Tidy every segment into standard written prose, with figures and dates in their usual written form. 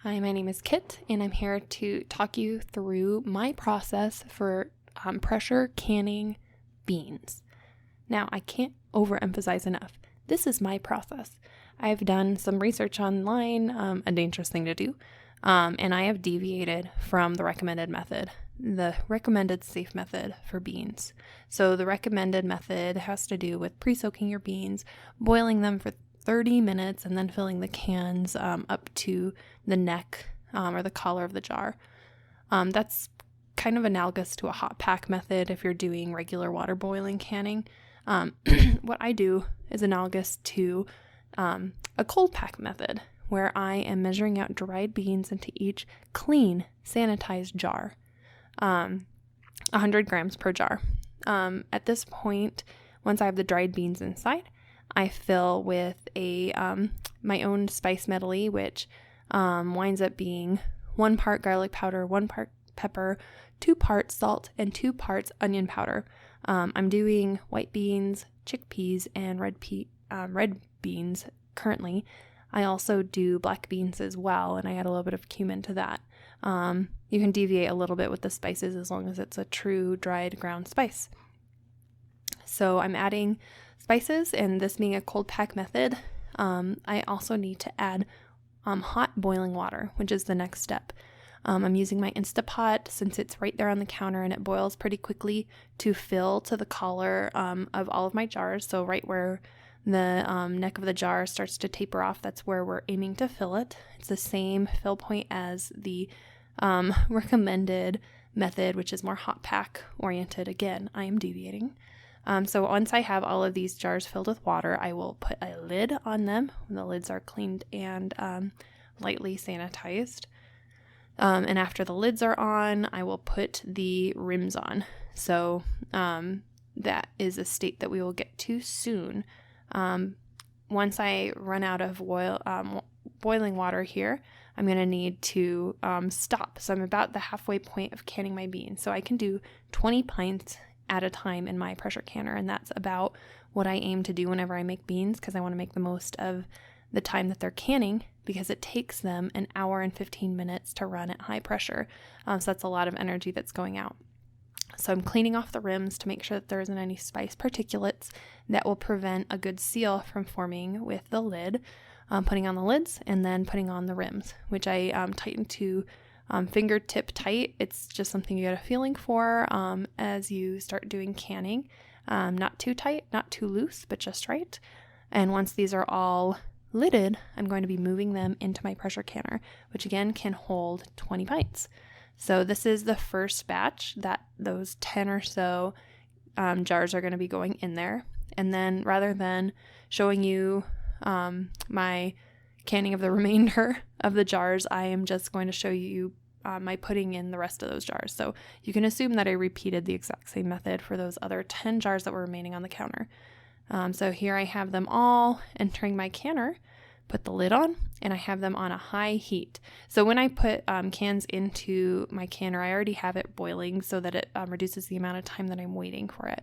Hi, my name is Kit, and I'm here to talk you through my process for pressure canning beans. Now, I can't overemphasize enough. This is my process. I've done some research online, a dangerous thing to do, and I have deviated from the recommended method, the recommended safe method for beans. So the recommended method has to do with pre-soaking your beans, boiling them for 30 minutes, and then filling the cans up to the neck or the collar of the jar. That's kind of analogous to a hot pack method if you're doing regular water boiling canning. What I do is analogous to a cold pack method where I am measuring out dried beans into each clean, sanitized jar, 100 grams per jar. At this point, once I have the dried beans inside, I fill with my own spice medley, which winds up being 1 part garlic powder, 1 part pepper, 2 parts salt, and 2 parts onion powder. I'm doing white beans, chickpeas, and red beans currently. I also do black beans as well, and I add a little bit of cumin to that. You can deviate a little bit with the spices as long as it's a true dried ground spice. So I'm adding spices, and this being a cold pack method, I also need to add hot boiling water, which is the next step. I'm using my Instapot since it's right there on the counter and it boils pretty quickly to fill to the collar of all of my jars. So right where the neck of the jar starts to taper off, that's where we're aiming to fill it. It's the same fill point as the recommended method, which is more hot pack oriented. Again, I am deviating. So once I have all of these jars filled with water, I will put a lid on them when the lids are cleaned and lightly sanitized. And after the lids are on, I will put the rims on. So that is a state that we will get to soon. Once I run out of boiling water here, I'm going to need to stop. So I'm about the halfway point of canning my beans. So I can do 20 pints at a time in my pressure canner, and that's about what I aim to do whenever I make beans, because I want to make the most of the time that they're canning, because it takes them an hour and 15 minutes to run at high pressure. So that's a lot of energy that's going out. So I'm cleaning off the rims to make sure that there isn't any spice particulates that will prevent a good seal from forming with the lid. Putting on the lids and then putting on the rims, which I tighten to fingertip tight. It's just something you get a feeling for as you start doing canning. Not too tight, not too loose, but just right. And once these are all lidded, I'm going to be moving them into my pressure canner, which again can hold 20 pints. So this is the first batch that those 10 or so jars are going to be going in there. And then rather than showing you my canning of the remainder of the jars, I am just going to show you my putting in the rest of those jars. So you can assume that I repeated the exact same method for those other 10 jars that were remaining on the counter. So here I have them all entering my canner, put the lid on, and I have them on a high heat. So when I put cans into my canner, I already have it boiling so that it reduces the amount of time that I'm waiting for it.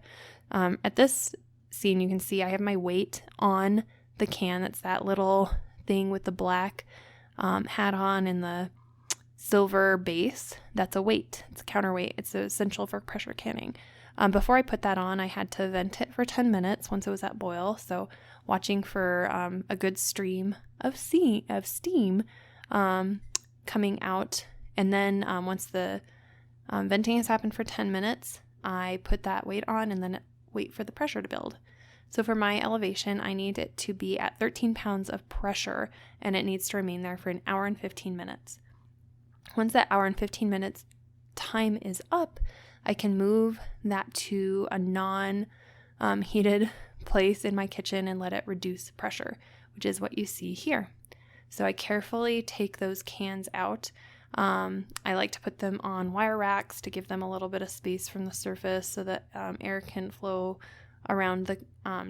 At this scene, you can see I have my weight on the can. That's that little thing with the black hat on and the silver base. That's a weight. It's a counterweight. It's essential for pressure canning. Before I put that on, I had to vent it for 10 minutes once it was at boil. So watching for a good stream of steam coming out. And then once the venting has happened for 10 minutes, I put that weight on and then wait for the pressure to build. So for my elevation, I need it to be at 13 pounds of pressure, and it needs to remain there for an hour and 15 minutes. Once that hour and 15 minutes time is up, I can move that to a non-heated place in my kitchen and let it reduce pressure, which is what you see here. So I carefully take those cans out. I like to put them on wire racks to give them a little bit of space from the surface so that air can flow around the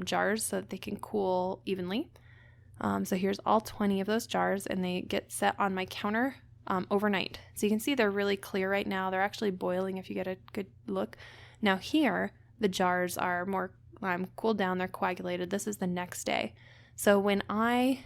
jars so that they can cool evenly. So here's all 20 of those jars, and they get set on my counter overnight. So you can see they're really clear right now. They're actually boiling if you get a good look. Now here, the jars are more cooled down. They're coagulated. This is the next day. So when I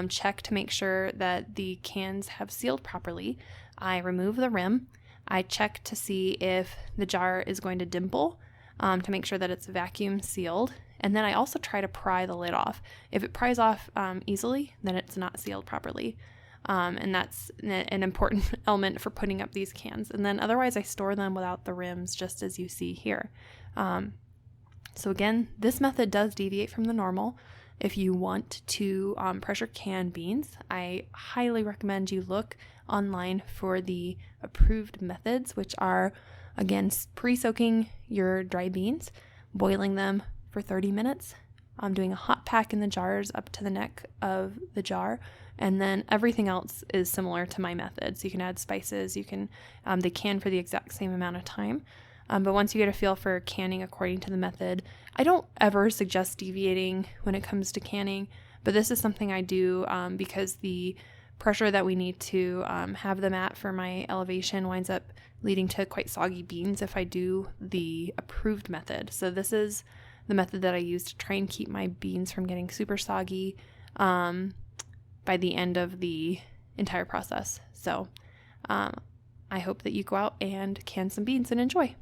check to make sure that the cans have sealed properly. I remove the rim. I check to see if the jar is going to dimple, to make sure that it's vacuum sealed. And then I also try to pry the lid off. If it pries off easily, then it's not sealed properly. And that's an important element for putting up these cans. And then otherwise I store them without the rims, just as you see here. So again, this method does deviate from the normal. If you want to pressure can beans, I highly recommend you look online for the approved methods, which are, again, pre-soaking your dry beans, boiling them for 30 minutes, doing a hot pack in the jars up to the neck of the jar, and then everything else is similar to my method. So you can add spices, they can for the exact same amount of time. But once you get a feel for canning according to the method, I don't ever suggest deviating when it comes to canning, but this is something I do because the pressure that we need to have them at for my elevation winds up leading to quite soggy beans if I do the approved method. So this is the method that I use to try and keep my beans from getting super soggy by the end of the entire process. So I hope that you go out and can some beans and enjoy.